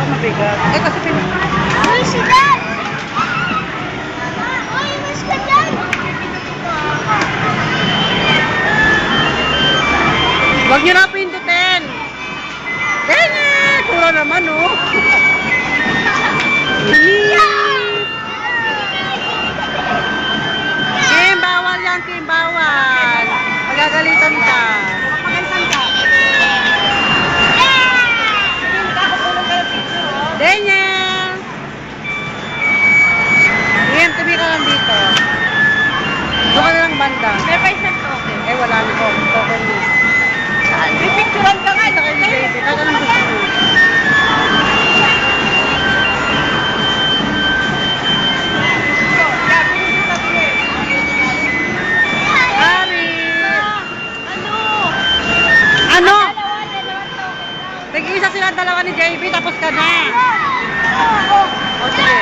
mabigat. Eh, kasi Uy, si Dad! Uy, mas ka dyan! Huwag niyo na pindutin. Dene! Kura naman, oh. Kim, bawal yan, Kim, bawal. Magagalitan ka. Magpagalitan ka. Daniel! Kim, tabi ka lang dito. Doon ka na lang banda. May paisang to, okay. Eh, wala na ko. Token mo. Saan? May picturean ka nga. Sa kayo ni Baby. Kaya anong gusto mo? Ari! Ano? Ano? Dalawang token. Tig-isa sila dalawa ni JB, tapos ka na. Oo. O, sige.